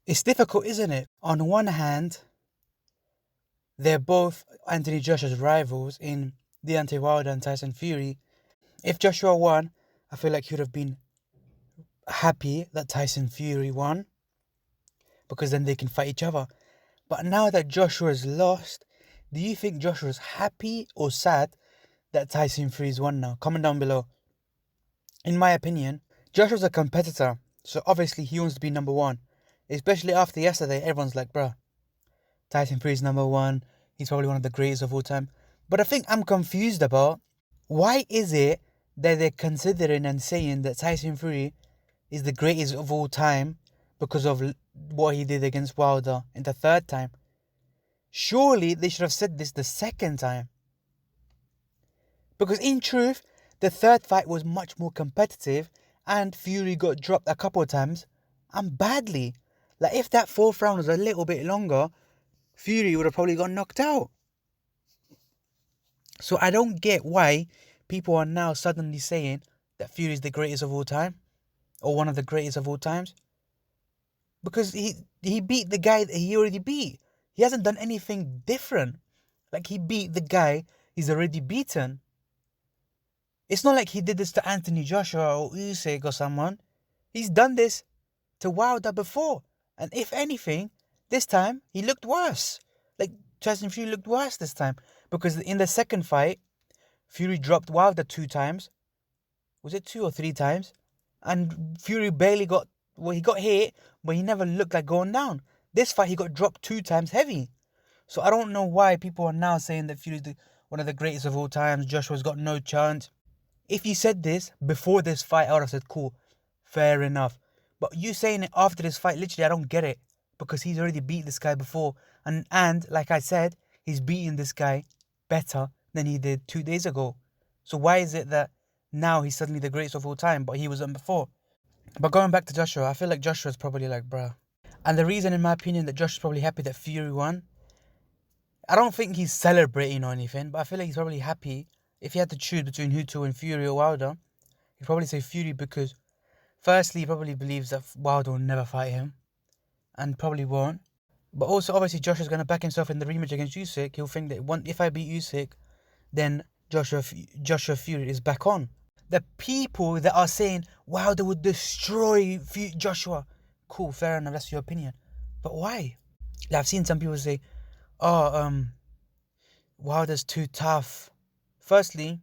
It's difficult, isn't it? On one hand, they're both Anthony Joshua's rivals in Deontay Wilder and Tyson Fury. If Joshua won, I feel like he would have been happy that Tyson Fury won, because then they can fight each other. But now that Joshua's lost, do you think Joshua's happy or sad that Tyson Fury's won now? Comment down below. In my opinion, Joshua's a competitor, so obviously he wants to be number one. Especially after yesterday, everyone's like, bruh, Tyson Fury's number one. He's probably one of the greatest of all time. But I think I'm confused about, why is it that they're considering and saying that Tyson Fury is the greatest of all time because of what he did against Wilder in the third time? Surely they should have said this the second time. Because in truth, the third fight was much more competitive and Fury got dropped a couple of times and badly. Like, if that fourth round was a little bit longer, Fury would have probably got knocked out. So I don't get why people are now suddenly saying that Fury is the greatest of all time, or one of the greatest of all times. Because he beat the guy that he already beat. He hasn't done anything different. Like, he beat the guy he's already beaten. It's not like he did this to Anthony Joshua or Usyk or someone. He's done this to Wilder before. And if anything, this time he looked worse. Like, Tyson Fury looked worse this time. Because in the second fight, Fury dropped Wilder 2 times. Was it 2 or 3 times? And Fury barely got... Well, he got hit, but he never looked like going down. This fight, he got dropped 2 times heavy. So I don't know why people are now saying that Fury's one of the greatest of all times. Joshua's got no chance. If you said this before this fight, I would have said, cool, fair enough. But you saying it after this fight, literally, I don't get it. Because he's already beat this guy before. And like I said, he's beating this guy better than he did 2 days ago. So why is it that now he's suddenly the greatest of all time, but he wasn't before? But going back to Joshua, I feel like Joshua's probably like, bruh. And the reason, in my opinion, that Joshua's probably happy that Fury won, I don't think he's celebrating or anything, but I feel like he's probably happy. If he had to choose between who to win, Fury or Wilder, he'd probably say Fury because, firstly, he probably believes that Wilder will never fight him, and probably won't. But also, obviously, Joshua's going to back himself in the rematch against Usyk. He'll think that if I beat Usyk, then Joshua Fury is back on. The people that are saying Wilder would destroy Joshua, cool, fair enough, that's your opinion. But why? Like, I've seen some people say, oh, Wilder's too tough. Firstly,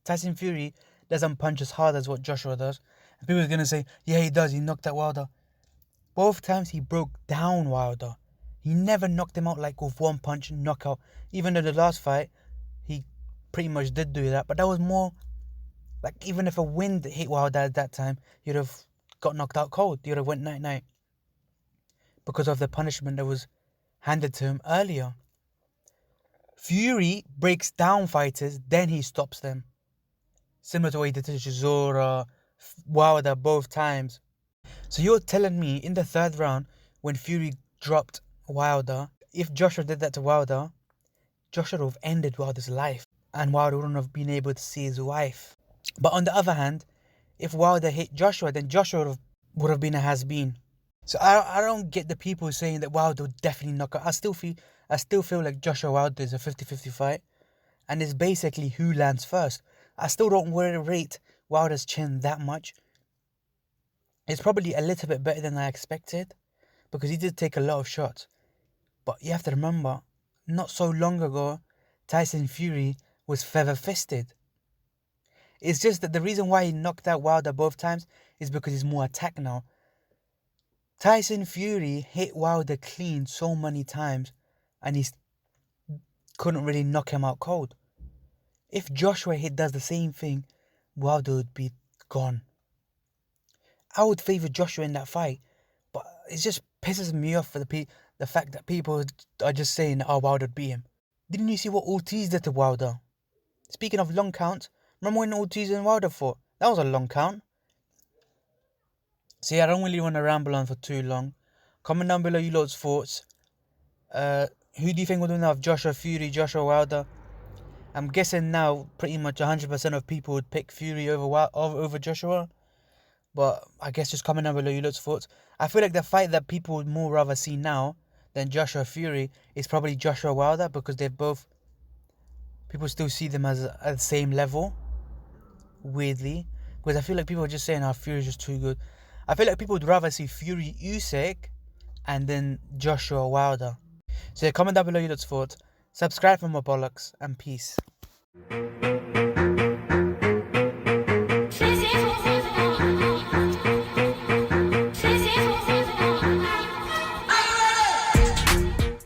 Tyson Fury doesn't punch as hard as what Joshua does. And people are going to say, yeah, he does, he knocked out Wilder. Both times he broke down Wilder. He never knocked him out like with one punch knockout. Even though the last fight, he pretty much did do that. But that was more like, even if a wind hit Wilder at that time, you'd have got knocked out cold. You'd have went night-night. Because of the punishment that was handed to him earlier. Fury breaks down fighters, then he stops them. Similar to what he did to Chisora, Wilder both times. So you're telling me in the third round, when Fury dropped Wilder, if Joshua did that to Wilder, Joshua would have ended Wilder's life. And Wilder wouldn't have been able to see his wife. But on the other hand, if Wilder hit Joshua, then Joshua would have been a has-been. So I don't get the people saying that Wilder would definitely knock out. I still feel like Joshua Wilder is a 50-50 fight. And it's basically who lands first. I still don't rate Wilder's chin that much. It's probably a little bit better than I expected, because he did take a lot of shots. But you have to remember, not so long ago, Tyson Fury was feather-fisted. It's just that the reason why he knocked out Wilder both times is because he's more attack now. Tyson Fury hit Wilder clean so many times, and he couldn't really knock him out cold. If Joshua does the same thing, Wilder would be gone. I would favour Joshua in that fight, but it just pisses me off for the fact that people are just saying, oh, Wilder would beat him. Didn't you see what Ortiz did to Wilder? Speaking of long counts, remember when Ortiz and Wilder fought? That was a long count. See, I don't really want to ramble on for too long. Comment down below your lot's thoughts. Who do you think would win out of Joshua Fury, Joshua Wilder? I'm guessing now pretty much 100% of people would pick Fury over Joshua. But I guess just comment down below your lot's thoughts. I feel like the fight that people would more rather see now than Joshua Fury is probably Joshua Wilder, because they're both, people still see them as at the same level, weirdly. Because I feel like people are just saying how Fury's just too good. I feel like people would rather see Fury Usyk and then Joshua Wilder. So yeah, comment down below your thoughts. Subscribe for more bollocks, and peace.